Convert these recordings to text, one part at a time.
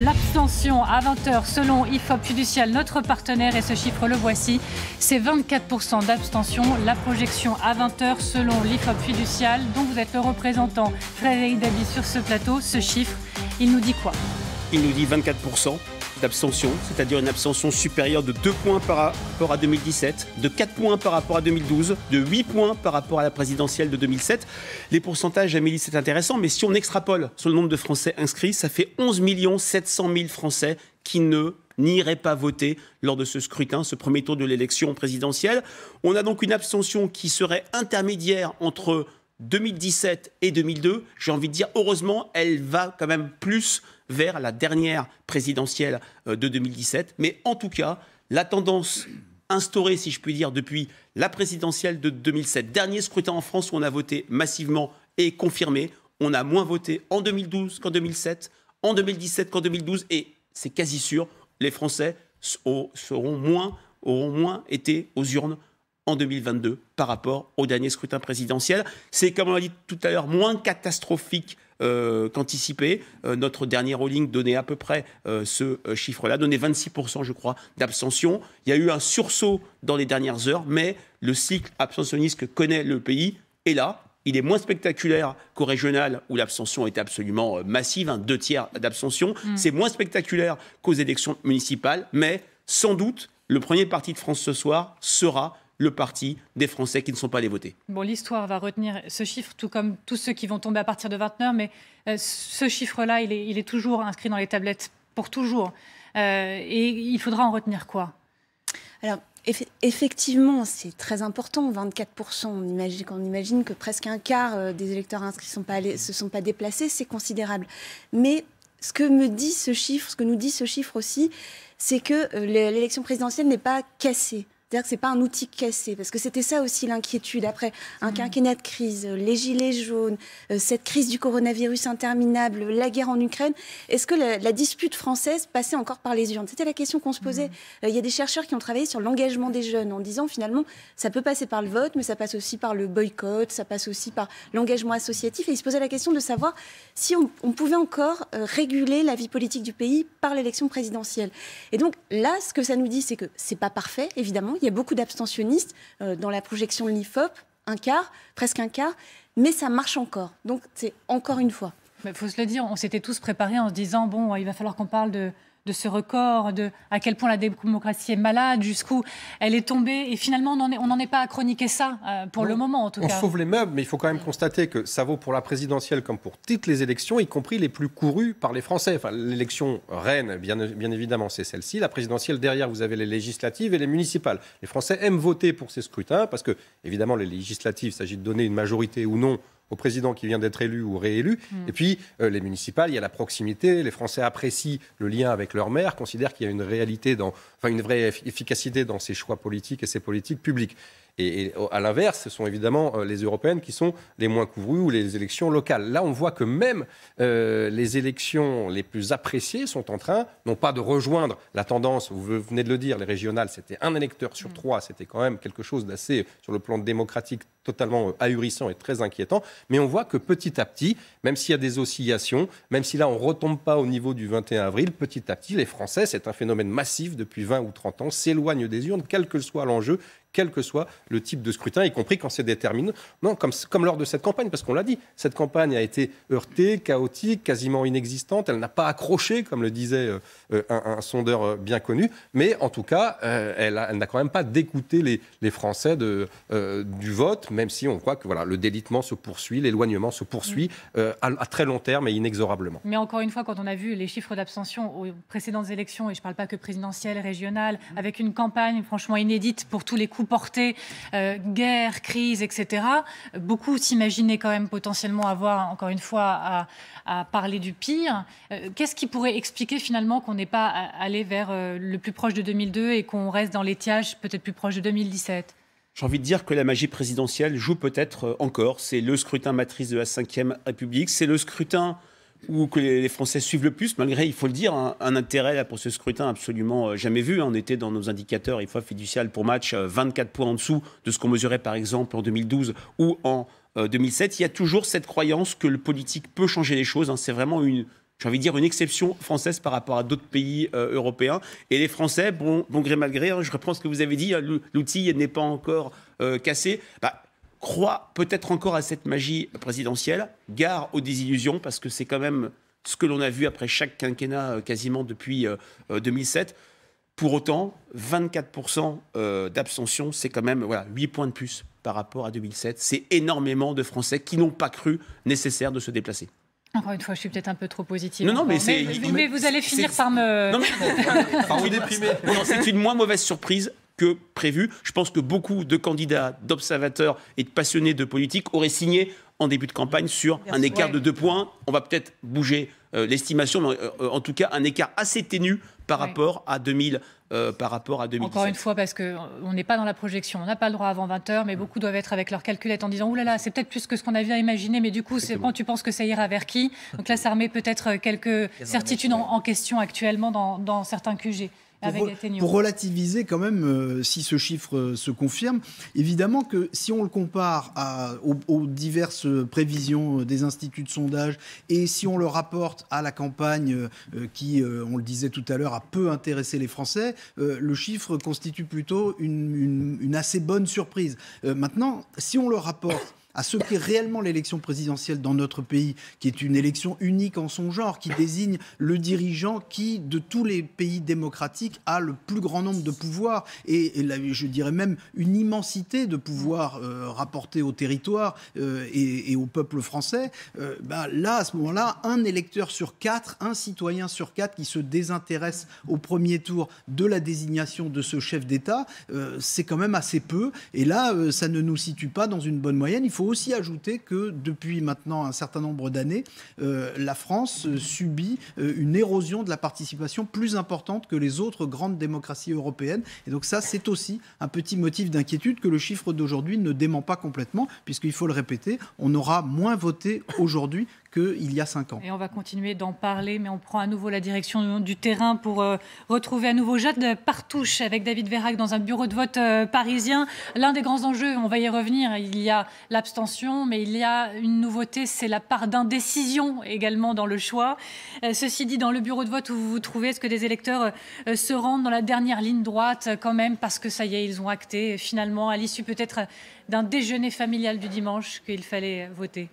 L'abstention à 20h selon IFOP Fiducial, notre partenaire, et ce chiffre le voici, c'est 24% d'abstention. La projection à 20h selon l'IFOP Fiducial, dont vous êtes le représentant, Frédéric Dabi, sur ce plateau. Ce chiffre, il nous dit quoi? Il nous dit 24% d'abstention, c'est-à-dire une abstention supérieure de 2 points par rapport à 2017, de 4 points par rapport à 2012, de 8 points par rapport à la présidentielle de 2007. Les pourcentages, Amélie, c'est intéressant, mais si on extrapole sur le nombre de Français inscrits, ça fait 11 700 000 Français qui n'iraient pas voter lors de ce scrutin, ce premier tour de l'élection présidentielle. On a donc une abstention qui serait intermédiaire entre 2017 et 2002, j'ai envie de dire, heureusement, elle va quand même plus vers la dernière présidentielle de 2017. Mais en tout cas, la tendance instaurée, si je puis dire, depuis la présidentielle de 2007, dernier scrutin en France où on a voté massivement et confirmé, on a moins voté en 2012 qu'en 2007, en 2017 qu'en 2012, et c'est quasi sûr, les Français auront moins été aux urnes en 2022 par rapport au dernier scrutin présidentiel. C'est, comme on l'a dit tout à l'heure, moins catastrophique qu'anticipé. Notre dernier rolling donnait à peu près ce chiffre-là, donnait 26%, je crois, d'abstention. Il y a eu un sursaut dans les dernières heures, mais le cycle abstentionniste que connaît le pays est là. Il est moins spectaculaire qu'au régional, où l'abstention était absolument massive, 2/3 d'abstention. C'est moins spectaculaire qu'aux élections municipales, mais sans doute, le premier parti de France ce soir sera le parti des Français qui ne sont pas allés voter. Bon, l'histoire va retenir ce chiffre, tout comme tous ceux qui vont tomber à partir de 29, mais ce chiffre-là, il est toujours inscrit dans les tablettes pour toujours. Et il faudra en retenir quoi? Alors, effectivement, c'est très important, 24%. On imagine que presque un quart des électeurs inscrits se sont pas déplacés, c'est considérable. Mais ce que nous dit ce chiffre aussi, c'est que l'élection présidentielle n'est pas cassée. C'est-à-dire que ce n'est pas un outil cassé, parce que c'était ça aussi l'inquiétude. Après un quinquennat de crise, les gilets jaunes, cette crise du coronavirus interminable, la guerre en Ukraine, est-ce que la dispute française passait encore par les urnes? C'était la question qu'on se posait. Il y a des chercheurs qui ont travaillé sur l'engagement des jeunes, en disant finalement, ça peut passer par le vote, mais ça passe aussi par le boycott, ça passe aussi par l'engagement associatif. Et ils se posaient la question de savoir si on pouvait encore réguler la vie politique du pays par l'élection présidentielle. Et donc là, ce que ça nous dit, c'est que ce n'est pas parfait, évidemment. Il y a beaucoup d'abstentionnistes dans la projection de l'IFOP, presque un quart, mais ça marche encore. Donc c'est encore une fois. Il faut se le dire, on s'était tous préparés en se disant, bon, il va falloir qu'on parle de ce record, de à quel point la démocratie est malade, jusqu'où elle est tombée. Et finalement, on n'en est pas à chroniquer ça, pour le moment en tout cas. On sauve les meubles, mais il faut quand même constater que ça vaut pour la présidentielle comme pour toutes les élections, y compris les plus courues par les Français. Enfin, l'élection reine, bien évidemment, c'est celle-ci. La présidentielle, derrière, vous avez les législatives et les municipales. Les Français aiment voter pour ces scrutins parce que, évidemment, les législatives, il s'agit de donner une majorité ou non au président qui vient d'être élu ou réélu. Et puis, les municipales, il y a la proximité. Les Français apprécient le lien avec leur maire, considèrent qu'il y a une une vraie efficacité dans ces choix politiques et ces politiques publiques. Et à l'inverse, ce sont évidemment les européennes qui sont les moins courues ou les élections locales. Là, on voit que même les élections les plus appréciées sont en train, non pas de rejoindre la tendance, vous venez de le dire, les régionales, c'était un électeur sur 3, c'était quand même quelque chose d'assez, sur le plan démocratique, totalement ahurissant et très inquiétant. Mais on voit que petit à petit, même s'il y a des oscillations, même si là on ne retombe pas au niveau du 21 avril, petit à petit, les Français, c'est un phénomène massif depuis 20 ou 30 ans, s'éloignent des urnes, quel que soit l'enjeu, quel que soit le type de scrutin, y compris quand c'est déterminant. Non, comme lors de cette campagne, parce qu'on l'a dit, cette campagne a été heurtée, chaotique, quasiment inexistante. Elle n'a pas accroché, comme le disait un sondeur bien connu. Mais en tout cas, elle n'a quand même pas dégoûté les Français du vote, même si on voit que voilà, le délitement se poursuit, l'éloignement se poursuit à très long terme et inexorablement. Mais encore une fois, quand on a vu les chiffres d'abstention aux précédentes élections, et je ne parle pas que présidentielles, régionales, avec une campagne franchement inédite pour tous les coups portés, guerre, crise, etc. Beaucoup s'imaginaient quand même potentiellement avoir, encore une fois, à parler du pire. Qu'est-ce qui pourrait expliquer finalement qu'on n'est pas allé vers le plus proche de 2002 et qu'on reste dans l'étiage peut-être plus proche de 2017 ? J'ai envie de dire que la magie présidentielle joue peut-être encore. C'est le scrutin matrice de la Ve République. C'est le scrutin où que les Français suivent le plus, malgré, il faut le dire, un intérêt là, pour ce scrutin absolument jamais vu. On était dans nos indicateurs IFOP Fiducial pour match 24 points en dessous de ce qu'on mesurait par exemple en 2012 ou en 2007. Il y a toujours cette croyance que le politique peut changer les choses. C'est vraiment j'ai envie de dire, une exception française par rapport à d'autres pays européens. Et les Français, bon gré mal gré, je reprends ce que vous avez dit, l'outil n'est pas encore cassé. Croient peut-être encore à cette magie présidentielle. Gare aux désillusions, parce que c'est quand même ce que l'on a vu après chaque quinquennat quasiment depuis 2007. Pour autant, 24% d'abstention, c'est quand même 8 points de plus par rapport à 2007. C'est énormément de Français qui n'ont pas cru nécessaire de se déplacer. Encore une fois, je suis peut-être un peu trop positive. Non, mais vous allez finir par me... Par vous déprimer. Non, c'est une moins mauvaise surprise que prévu. Je pense que beaucoup de candidats, d'observateurs et de passionnés de politique auraient signé en début de campagne sur un écart de 2 points. On va peut-être bouger l'estimation, mais en tout cas un écart assez ténu par rapport à 2017. Encore une fois, parce qu'on n'est pas dans la projection, on n'a pas le droit avant 20h, mais beaucoup doivent être avec leur calculette en disant « Ouh là là, c'est peut-être plus que ce qu'on avait imaginé, mais du coup, quand tu penses que ça ira vers qui ?» Donc là, ça remet peut-être quelques certitudes en question actuellement dans certains QG. Pour relativiser quand même, si ce chiffre se confirme, évidemment que si on le compare aux diverses prévisions des instituts de sondage et si on le rapporte à la campagne qui, on le disait tout à l'heure, a peu intéressé les Français, le chiffre constitue plutôt une assez bonne surprise. Maintenant, si on le rapporte à ce qu'est réellement l'élection présidentielle dans notre pays, qui est une élection unique en son genre, qui désigne le dirigeant qui, de tous les pays démocratiques, a le plus grand nombre de pouvoirs et je dirais même une immensité de pouvoirs rapportés au territoire et au peuple français. Là, à ce moment-là, un électeur sur 4, un citoyen sur 4 qui se désintéresse au premier tour de la désignation de ce chef d'État, c'est quand même assez peu. Et là, ça ne nous situe pas dans une bonne moyenne. Il faut aussi ajouter que depuis maintenant un certain nombre d'années, la France subit une érosion de la participation plus importante que les autres grandes démocraties européennes. Et donc ça, c'est aussi un petit motif d'inquiétude que le chiffre d'aujourd'hui ne dément pas complètement, puisqu'il faut le répéter, on aura moins voté aujourd'hui qu'il y a 5 ans. Et on va continuer d'en parler, mais on prend à nouveau la direction du terrain pour retrouver à nouveau Jade Partouche avec David Veyrac dans un bureau de vote parisien. L'un des grands enjeux, on va y revenir, il y a l'abstention, mais il y a une nouveauté, c'est la part d'indécision également dans le choix. Ceci dit, dans le bureau de vote où vous vous trouvez, est-ce que des électeurs se rendent dans la dernière ligne droite quand même, parce que ça y est, ils ont acté finalement, à l'issue peut-être d'un déjeuner familial du dimanche, qu'il fallait voter ?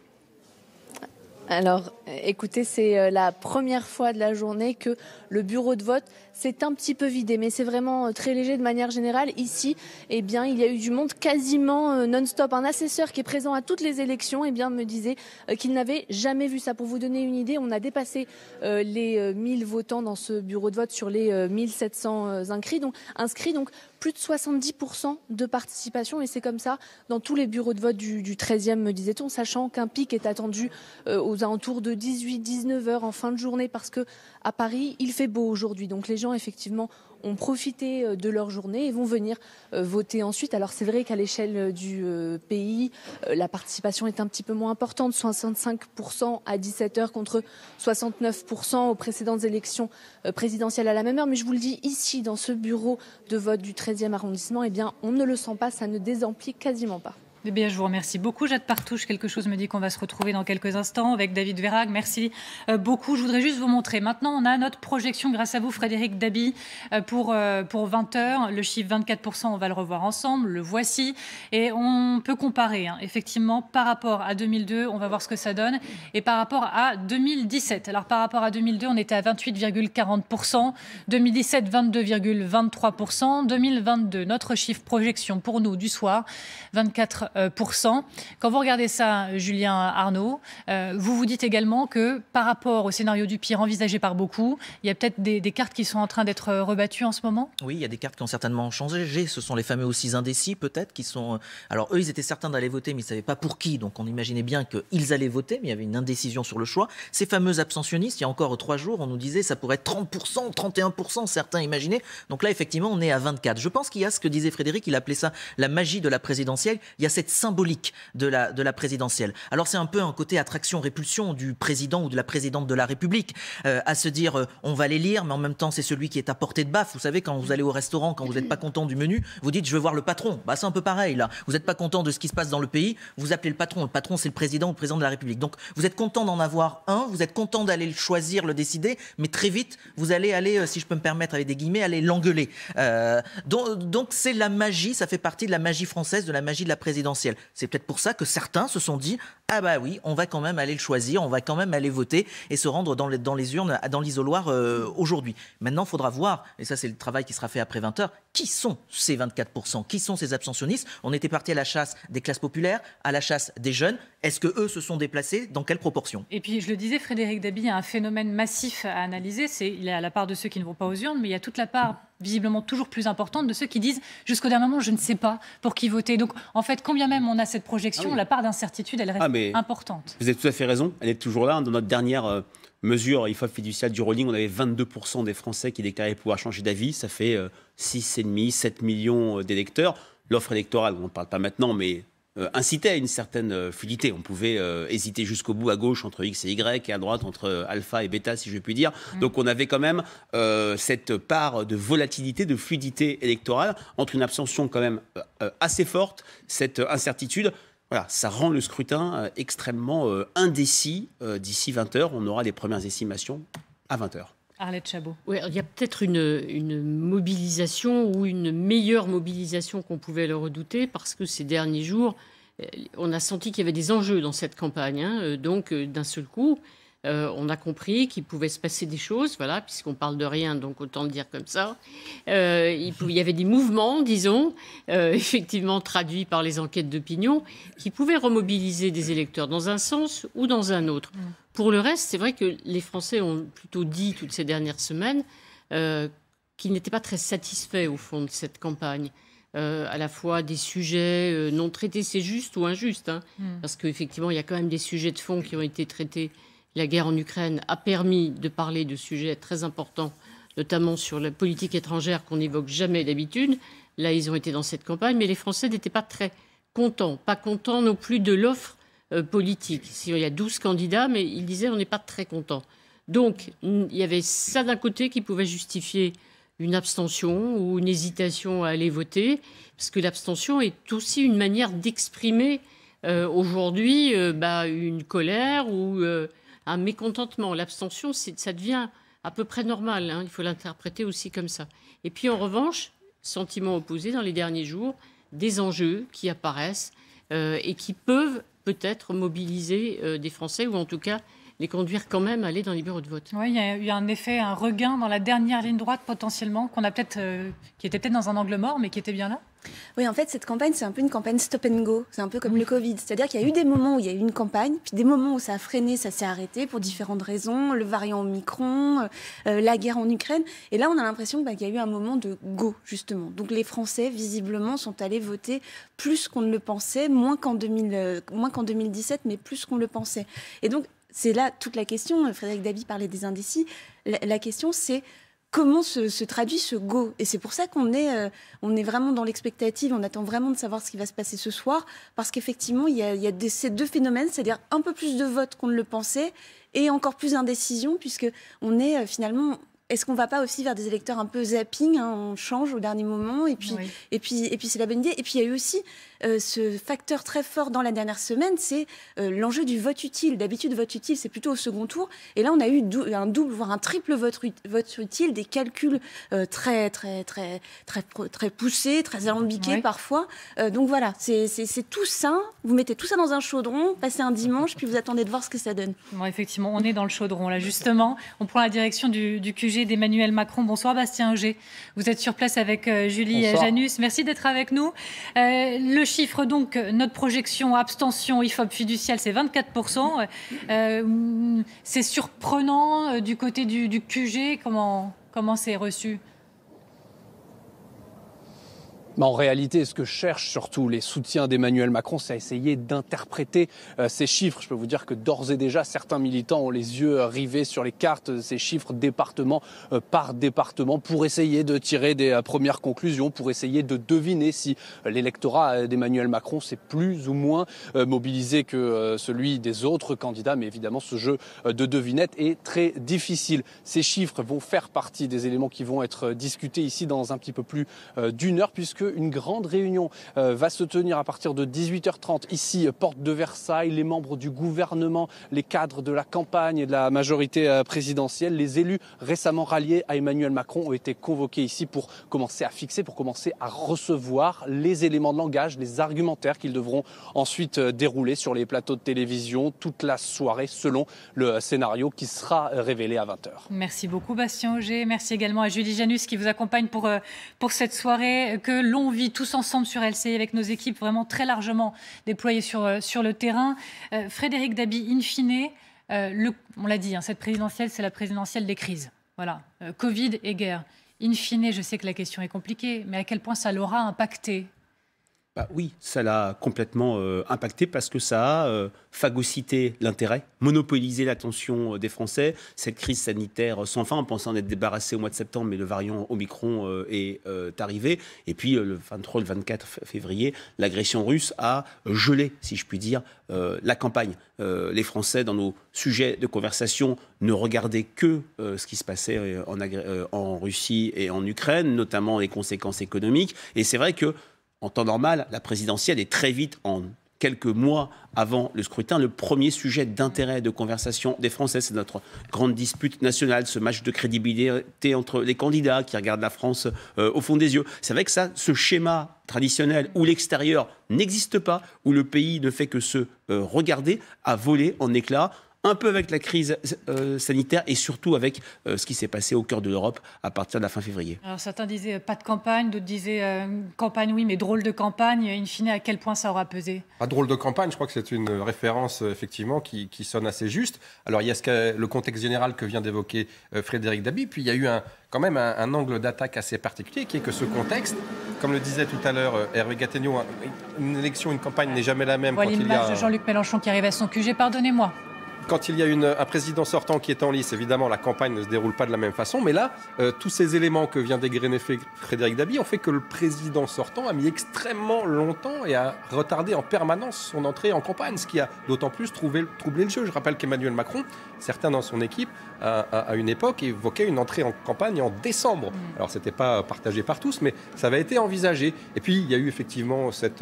Alors, écoutez, c'est la première fois de la journée que le bureau de vote s'est un petit peu vidé, mais c'est vraiment très léger de manière générale. Ici, eh bien, il y a eu du monde quasiment non-stop. Un assesseur qui est présent à toutes les élections, eh bien, me disait qu'il n'avait jamais vu ça. Pour vous donner une idée, on a dépassé les 1000 votants dans ce bureau de vote sur les 1700 inscrits. Donc, plus de 70% de participation, et c'est comme ça dans tous les bureaux de vote du 13e, me disait-on, sachant qu'un pic est attendu aux alentours de 18-19 heures en fin de journée, parce que à Paris, il fait beau aujourd'hui. Donc les gens, effectivement, ont profité de leur journée et vont venir voter ensuite. Alors c'est vrai qu'à l'échelle du pays, la participation est un petit peu moins importante, 65% à 17h contre 69% aux précédentes élections présidentielles à la même heure. Mais je vous le dis, ici, dans ce bureau de vote du 13e arrondissement, eh bien, on ne le sent pas, ça ne désemplit quasiment pas. Eh bien, je vous remercie beaucoup, Jade Partouche. Quelque chose me dit qu'on va se retrouver dans quelques instants avec David Veyrac. Merci beaucoup. Je voudrais juste vous montrer. Maintenant, on a notre projection, grâce à vous, Frédéric Dabi, pour 20h. Le chiffre 24%, on va le revoir ensemble. Le voici. Et on peut comparer, effectivement, par rapport à 2002. On va voir ce que ça donne. Et par rapport à 2017. Alors, par rapport à 2002, on était à 28,40%. 2017, 22,23%. 2022, notre chiffre projection pour nous du soir, 24%. Quand vous regardez ça, Julien Arnaud, vous vous dites également que par rapport au scénario du pire envisagé par beaucoup, il y a peut-être des cartes qui sont en train d'être rebattues en ce moment ? Oui, il y a des cartes qui ont certainement changé. Ce sont les fameux aussi indécis peut-être qui sont... Alors eux, ils étaient certains d'aller voter, mais ils ne savaient pas pour qui. Donc on imaginait bien qu'ils allaient voter, mais il y avait une indécision sur le choix. Ces fameux abstentionnistes, il y a encore 3 jours, on nous disait ça pourrait être 30%, 31%, certains imaginaient. Donc là, effectivement, on est à 24%. Je pense qu'il y a ce que disait Frédéric, il appelait ça la magie de la présidentielle. Il y a cette cette symbolique de la présidentielle. Alors c'est un peu un côté attraction-répulsion du président ou de la présidente de la République, à se dire on va les lire, mais en même temps c'est celui qui est à portée de baffe. Vous savez, quand vous allez au restaurant, quand vous n'êtes pas content du menu, vous dites je veux voir le patron. Bah, c'est un peu pareil là. Vous n'êtes pas content de ce qui se passe dans le pays, vous appelez le patron. Le patron, c'est le président ou le président de la République. Donc vous êtes content d'en avoir un, vous êtes content d'aller le choisir, le décider, mais très vite vous allez aller, si je peux me permettre avec des guillemets, aller l'engueuler. Donc c'est la magie, ça fait partie de la magie française, de la magie de la présidentielle. C'est peut-être pour ça que certains se sont dit ah bah oui, on va quand même aller le choisir, on va quand même aller voter et se rendre dans les urnes, dans l'isoloir aujourd'hui. Maintenant, il faudra voir, et ça c'est le travail qui sera fait après 20h, qui sont ces 24%, qui sont ces abstentionnistes. On était parti à la chasse des classes populaires, à la chasse des jeunes. Est-ce que eux se sont déplacés? Dans quelle proportion? Et puis, je le disais, Frédéric Dabi, il y a un phénomène massif à analyser. Il est à la part de ceux qui ne vont pas aux urnes, mais il y a toute la part visiblement toujours plus importante de ceux qui disent jusqu'au dernier moment, je ne sais pas pour qui voter. Donc, en fait, quand bien même on a cette projection, la part d'incertitude, elle reste importante. Vous avez tout à fait raison. Elle est toujours là. Dans notre dernière mesure IFOP fiduciale du rolling, on avait 22% des Français qui déclaraient pouvoir changer d'avis. Ça fait 6,5, 7 millions d'électeurs. L'offre électorale, on ne parle pas maintenant, mais incitait à une certaine fluidité. On pouvait hésiter jusqu'au bout à gauche entre X et Y et à droite entre alpha et bêta, si je puis dire. Donc on avait quand même cette part de volatilité, de fluidité électorale entre une abstention quand même assez forte, cette incertitude. Voilà, ça rend le scrutin extrêmement indécis. D'ici 20h, on aura les premières estimations à 20h. Arlette Chabot. Oui, il y a peut-être une mobilisation ou une meilleure mobilisation qu'on pouvait le redouter parce que ces derniers jours, on a senti qu'il y avait des enjeux dans cette campagne. Donc, d'un seul coup, on a compris qu'il pouvait se passer des choses, voilà, puisqu'on parle de rien, donc autant le dire comme ça. Il y avait des mouvements, disons, effectivement traduits par les enquêtes d'opinion, qui pouvaient remobiliser des électeurs dans un sens ou dans un autre. Pour le reste, c'est vrai que les Français ont plutôt dit toutes ces dernières semaines qu'ils n'étaient pas très satisfaits, au fond, de cette campagne. À la fois des sujets non traités, c'est juste ou injuste, hein, parce qu'effectivement, il y a quand même des sujets de fond qui ont été traités. La guerre en Ukraine a permis de parler de sujets très importants, notamment sur la politique étrangère qu'on n'évoque jamais d'habitude. Là, ils ont été dans cette campagne, mais les Français n'étaient pas très contents. Pas contents non plus de l'offre politique. Il y a 12 candidats, mais ils disaient on n'est pas très contents. Donc, il y avait ça d'un côté qui pouvait justifier une abstention ou une hésitation à aller voter, parce que l'abstention est aussi une manière d'exprimer aujourd'hui une colère ou un mécontentement. L'abstention, ça devient à peu près normal, hein, il faut l'interpréter aussi comme ça. Et puis en revanche, sentiment opposé dans les derniers jours, des enjeux qui apparaissent et qui peuvent peut-être mobiliser des Français, ou en tout cas les conduire quand même à aller dans les bureaux de vote. Oui, il y a eu un effet, un regain dans la dernière ligne droite potentiellement, qui était peut-être dans un angle mort, mais qui était bien là. Oui, en fait, cette campagne, c'est un peu une campagne stop and go. C'est un peu comme le Covid. C'est-à-dire qu'il y a eu des moments où il y a eu une campagne, puis des moments où ça a freiné, ça s'est arrêté pour différentes raisons, le variant Omicron, la guerre en Ukraine. Et là, on a l'impression qu'il y a eu un moment de go, justement. Donc les Français, visiblement, sont allés voter plus qu'on ne le pensait, moins qu'en 2017, mais plus qu'on le pensait. Et donc, c'est là toute la question. Frédéric Dabi parlait des indécis. La question, c'est comment se traduit ce go? Et c'est pour ça qu'on est vraiment dans l'expectative, on attend vraiment de savoir ce qui va se passer ce soir, parce qu'effectivement, il y a ces deux phénomènes, c'est-à-dire un peu plus de votes qu'on ne le pensait, et encore plus d'indécision, puisqu'on est finalement... Est-ce qu'on ne va pas aussi vers des électeurs un peu zapping, hein, on change au dernier moment, et puis c'est la bonne idée. Et puis il y a eu aussi ce facteur très fort dans la dernière semaine, c'est l'enjeu du vote utile. D'habitude, vote utile, c'est plutôt au second tour. Et là, on a eu un double, voire un triple vote utile, des calculs très poussés, très alambiqués parfois. Donc voilà, c'est tout ça. Vous mettez tout ça dans un chaudron, passez un dimanche, puis vous attendez de voir ce que ça donne. Bon, effectivement, on est dans le chaudron, là, justement. On prend la direction du QG d'Emmanuel Macron. Bonsoir Bastien Auger. Vous êtes sur place avec Julie Janus. Merci d'être avec nous. Le chiffre, donc, notre projection abstention IFOP fiduciale, c'est 24%. C'est surprenant du côté du QG. Comment c'est reçu ? En réalité, ce que cherchent surtout les soutiens d'Emmanuel Macron, c'est à essayer d'interpréter ces chiffres. Je peux vous dire que d'ores et déjà, certains militants ont les yeux rivés sur les cartes de ces chiffres département par département pour essayer de tirer des premières conclusions, pour essayer de deviner si l'électorat d'Emmanuel Macron s'est plus ou moins mobilisé que celui des autres candidats. Mais évidemment, ce jeu de devinette est très difficile. Ces chiffres vont faire partie des éléments qui vont être discutés ici dans un petit peu plus d'une heure, puisque une grande réunion va se tenir à partir de 18h30 ici, porte de Versailles. Les membres du gouvernement, les cadres de la campagne et de la majorité présidentielle, les élus récemment ralliés à Emmanuel Macron ont été convoqués ici pour commencer à fixer, pour commencer à recevoir les éléments de langage, les argumentaires qu'ils devront ensuite dérouler sur les plateaux de télévision toute la soirée selon le scénario qui sera révélé à 20h. Merci beaucoup Bastien Auger. Merci également à Julie Janus qui vous accompagne pour cette soirée que l'on vit tous ensemble sur LCI avec nos équipes vraiment très largement déployées sur le terrain. Frédéric Dabi, in fine, on l'a dit, cette présidentielle, c'est la présidentielle des crises. Voilà, Covid et guerre. In fine, je sais que la question est compliquée, mais à quel point ça l'aura impacté ? Oui, ça l'a complètement impacté parce que ça a phagocyté l'intérêt, monopolisé l'attention des Français. Cette crise sanitaire sans fin, on pensait en être débarrassé au mois de septembre, mais le variant Omicron est arrivé. Et puis le 23, le 24 février, l'agression russe a gelé, si je puis dire, la campagne. Les Français, dans nos sujets de conversation, ne regardaient que ce qui se passait en Russie et en Ukraine, notamment les conséquences économiques. Et c'est vrai que en temps normal, la présidentielle est très vite, en quelques mois avant le scrutin, le premier sujet d'intérêt, de conversation des Français. C'est notre grande dispute nationale, ce match de crédibilité entre les candidats qui regardent la France au fond des yeux. C'est vrai que ça, ce schéma traditionnel où l'extérieur n'existe pas, où le pays ne fait que se regarder, a volé en éclats. Un peu avec la crise sanitaire et surtout avec ce qui s'est passé au cœur de l'Europe à partir de la fin février. Alors certains disaient pas de campagne, d'autres disaient campagne oui, mais drôle de campagne. In fine, à quel point ça aura pesé ? Drôle de campagne, je crois que c'est une référence effectivement qui sonne assez juste. Alors il y a le contexte général que vient d'évoquer Frédéric Dabi, puis il y a eu quand même un angle d'attaque assez particulier qui est que ce contexte, comme le disait tout à l'heure Hervé Gattegno, une élection, une campagne n'est jamais la même. Voilà l'image de Jean-Luc Mélenchon qui arrive à son QG, pardonnez-moi. Quand il y a un président sortant qui est en lice, évidemment, la campagne ne se déroule pas de la même façon. Mais là, tous ces éléments que vient d'égrener Frédéric Dabi ont fait que le président sortant a mis extrêmement longtemps et a retardé en permanence son entrée en campagne, ce qui a d'autant plus troublé le jeu. Je rappelle qu'Emmanuel Macron, certains dans son équipe, à une époque, évoquaient une entrée en campagne en décembre. Alors, ce n'était pas partagé par tous, mais ça avait été envisagé. Et puis, il y a eu effectivement cette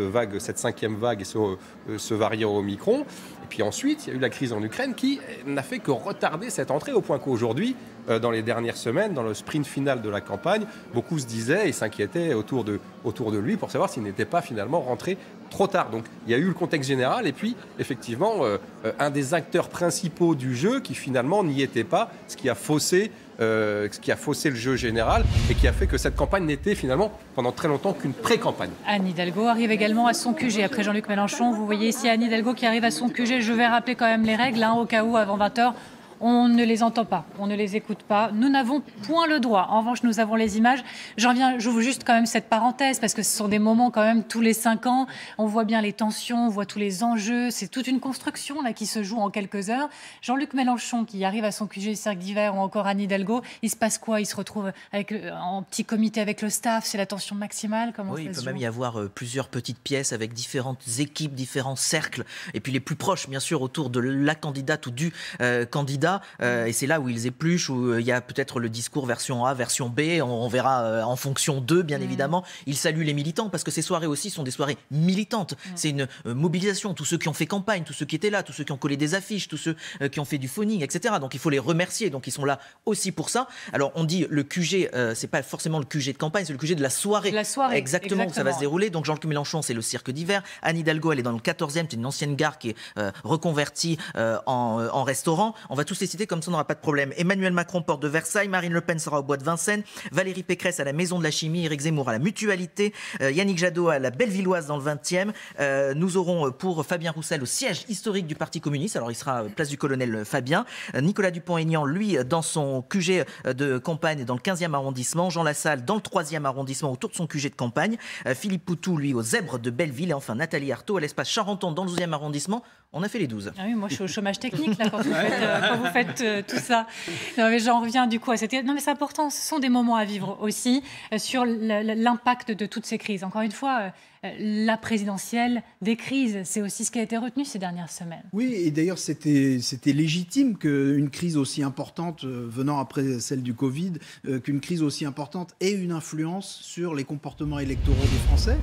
cinquième vague et ce variant Omicron. Et puis ensuite, il y a eu la crise en Ukraine qui n'a fait que retarder cette entrée au point qu'aujourd'hui, dans les dernières semaines, dans le sprint final de la campagne, beaucoup se disaient et s'inquiétaient autour de lui pour savoir s'il n'était pas finalement rentré trop tard. Donc il y a eu le contexte général et puis effectivement un des acteurs principaux du jeu qui finalement n'y était pas, ce qui a faussé le jeu général et qui a fait que cette campagne n'était finalement pendant très longtemps qu'une pré-campagne. Anne Hidalgo arrive également à son QG après Jean-Luc Mélenchon. Vous voyez ici Anne Hidalgo qui arrive à son QG. Je vais rappeler quand même les règles au cas où avant 20h. On ne les entend pas, on ne les écoute pas. Nous n'avons point le droit. En revanche, nous avons les images. J'ouvre juste quand même cette parenthèse parce que ce sont des moments quand même tous les 5 ans. On voit bien les tensions, on voit tous les enjeux. C'est toute une construction là qui se joue en quelques heures. Jean-Luc Mélenchon qui arrive à son QG Cercle d'hiver ou encore Anne Hidalgo. Il se passe quoi ? Il se retrouve en petit comité avec le staff. C'est la tension maximale. Comment oui, ça il se peut joue ? même y avoir plusieurs petites pièces avec différentes équipes, différents cercles. Et puis les plus proches, bien sûr, autour de la candidate ou du candidat. Et c'est là où ils épluchent, où il y a peut-être le discours version A, version B. On verra en fonction d'eux, bien évidemment. Ils saluent les militants parce que ces soirées aussi sont des soirées militantes. C'est une mobilisation. Tous ceux qui ont fait campagne, tous ceux qui étaient là, tous ceux qui ont collé des affiches, tous ceux qui ont fait du phoning, etc. Donc il faut les remercier. Donc ils sont là aussi pour ça. Alors on dit le QG, c'est pas forcément le QG de campagne, c'est le QG de la soirée. La soirée. Exactement, où ça va se dérouler. Donc Jean-Luc Mélenchon, c'est le cirque d'hiver. Anne Hidalgo, elle est dans le 14e, c'est une ancienne gare qui est reconvertie en restaurant. On va tout tous les citer, comme ça on n'aura pas de problème. Emmanuel Macron, porte de Versailles, Marine Le Pen sera au bois de Vincennes, Valérie Pécresse à la Maison de la Chimie, Éric Zemmour à la Mutualité, Yannick Jadot à la Bellevilloise dans le 20e. Nous aurons pour Fabien Roussel au siège historique du Parti communiste, alors il sera place du Colonel Fabien. Nicolas Dupont-Aignan, lui, dans son QG de campagne dans le 15e arrondissement. Jean Lassalle dans le 3e arrondissement autour de son QG de campagne. Philippe Poutou, lui, aux Zèbres de Belleville. Et enfin Nathalie Arthaud à l'espace Charenton dans le 12e arrondissement. On a fait les 12. Ah oui, moi je suis au chômage technique là, quand vous faites tout ça. Non, mais j'en reviens du coup à cette... Non mais c'est important, ce sont des moments à vivre aussi sur l'impact de toutes ces crises. Encore une fois, la présidentielle des crises, c'est aussi ce qui a été retenu ces dernières semaines. Oui, et d'ailleurs c'était légitime qu'une crise aussi importante, venant après celle du Covid, qu'une crise aussi importante ait une influence sur les comportements électoraux des Français.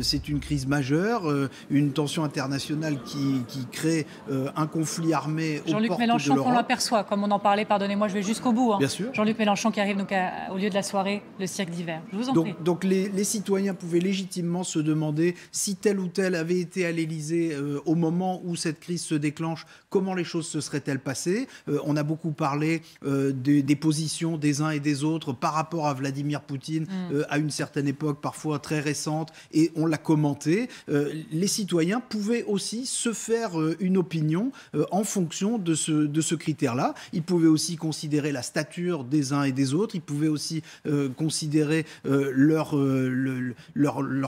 C'est une crise majeure, une tension internationale qui crée un conflit armé aux portes de l'Europe. Jean-Luc Mélenchon, qu'on l'aperçoit, comme on en parlait, pardonnez-moi, je vais jusqu'au bout. Hein. Bien sûr. Jean-Luc Mélenchon qui arrive donc au lieu de la soirée, le cirque d'hiver. Je vous en prie. Donc les citoyens pouvaient légitimement se demander si tel ou tel avait été à l'Élysée au moment où cette crise se déclenche, comment les choses se seraient-elles passées. On a beaucoup parlé des positions des uns et des autres par rapport à Vladimir Poutine à une certaine époque, parfois très récente, et on l'a commenté. Les citoyens pouvaient aussi se faire une opinion en fonction de ce critère-là. Ils pouvaient aussi considérer la stature des uns et des autres. Ils pouvaient aussi considérer leur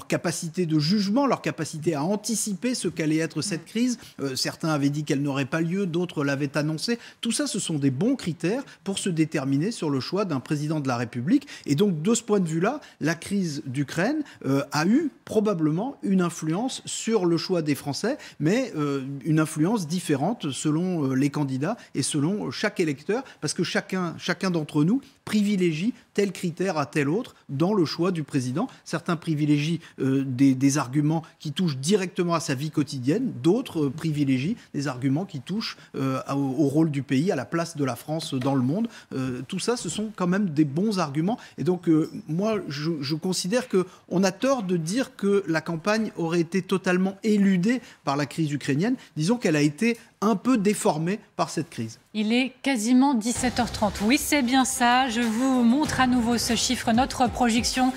capacité de jugement, leur capacité à anticiper ce qu'allait être cette crise. Certains avaient dit qu'elle n'aurait pas lieu, d'autres l'avaient annoncé. Tout ça, ce sont des bons critères pour se déterminer sur le choix d'un président de la République. Et donc, de ce point de vue-là, la crise d'Ukraine a eu probablement une influence sur le choix des Français, mais une influence différente selon les candidats et selon chaque électeur, parce que chacun d'entre nous privilégie tel critère à tel autre dans le choix du président. Certains privilégient des arguments qui touchent directement à sa vie quotidienne, d'autres privilégient des arguments qui touchent au rôle du pays, à la place de la France dans le monde. Tout ça, ce sont quand même des bons arguments. Et donc, moi, je considère qu'on a tort de dire que la campagne aurait été totalement éludée par la crise ukrainienne. Disons qu'elle a été un peu déformée par cette crise. Il est quasiment 17h30. Oui, c'est bien ça. Je vous montre à nouveau ce chiffre, notre projection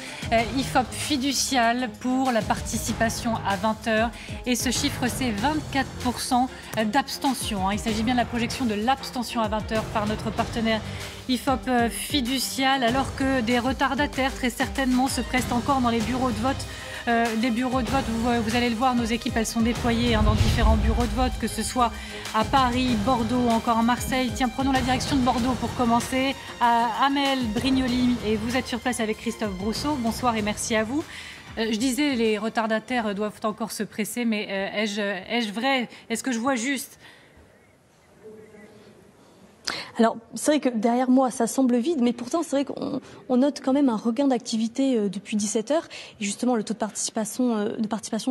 IFOP fiduciale pour la participation à 20h. Et ce chiffre, c'est 24% d'abstention. Il s'agit bien de la projection de l'abstention à 20h par notre partenaire IFOP fiduciale, alors que des retardataires, très certainement, se pressent encore dans les bureaux de vote. Les bureaux de vote, vous allez le voir, nos équipes, elles sont déployées dans différents bureaux de vote, que ce soit à Paris, Bordeaux ou encore à Marseille. Tiens, prenons la direction de Bordeaux pour commencer. À Amel Brignoli, et vous êtes sur place avec Christophe Brousseau. Bonsoir et merci à vous. Je disais, les retardataires doivent encore se presser, mais ai-je vrai? Est-ce que je vois juste? Alors, c'est vrai que derrière moi, ça semble vide, mais pourtant, c'est vrai qu'on note quand même un regain d'activité depuis 17h. Et justement, le taux de participation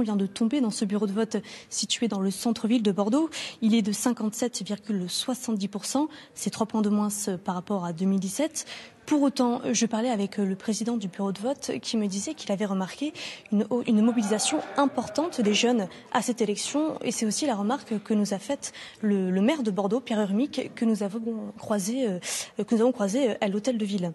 vient de tomber dans ce bureau de vote situé dans le centre-ville de Bordeaux. Il est de 57,70%. C'est 3 points de moins par rapport à 2017. Pour autant, je parlais avec le président du bureau de vote qui me disait qu'il avait remarqué une mobilisation importante des jeunes à cette élection. Et c'est aussi la remarque que nous a faite le maire de Bordeaux, Pierre Urmic, que nous avons croisé à l'hôtel de ville.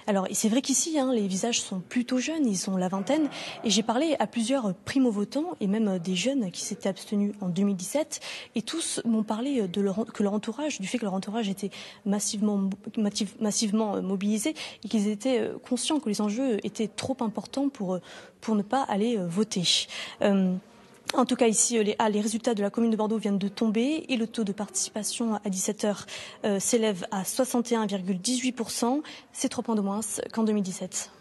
Alors, c'est vrai qu'ici, les visages sont plutôt jeunes, ils ont la vingtaine. Et j'ai parlé à plusieurs primo-votants et même des jeunes qui s'étaient abstenus en 2017. Et tous m'ont parlé du fait que leur entourage était massivement mobilisé et qu'ils étaient conscients que les enjeux étaient trop importants pour ne pas aller voter. En tout cas, ici, les résultats de la commune de Bordeaux viennent de tomber et le taux de participation à 17h s'élève à 61,18%. C'est 3 points de moins qu'en 2017.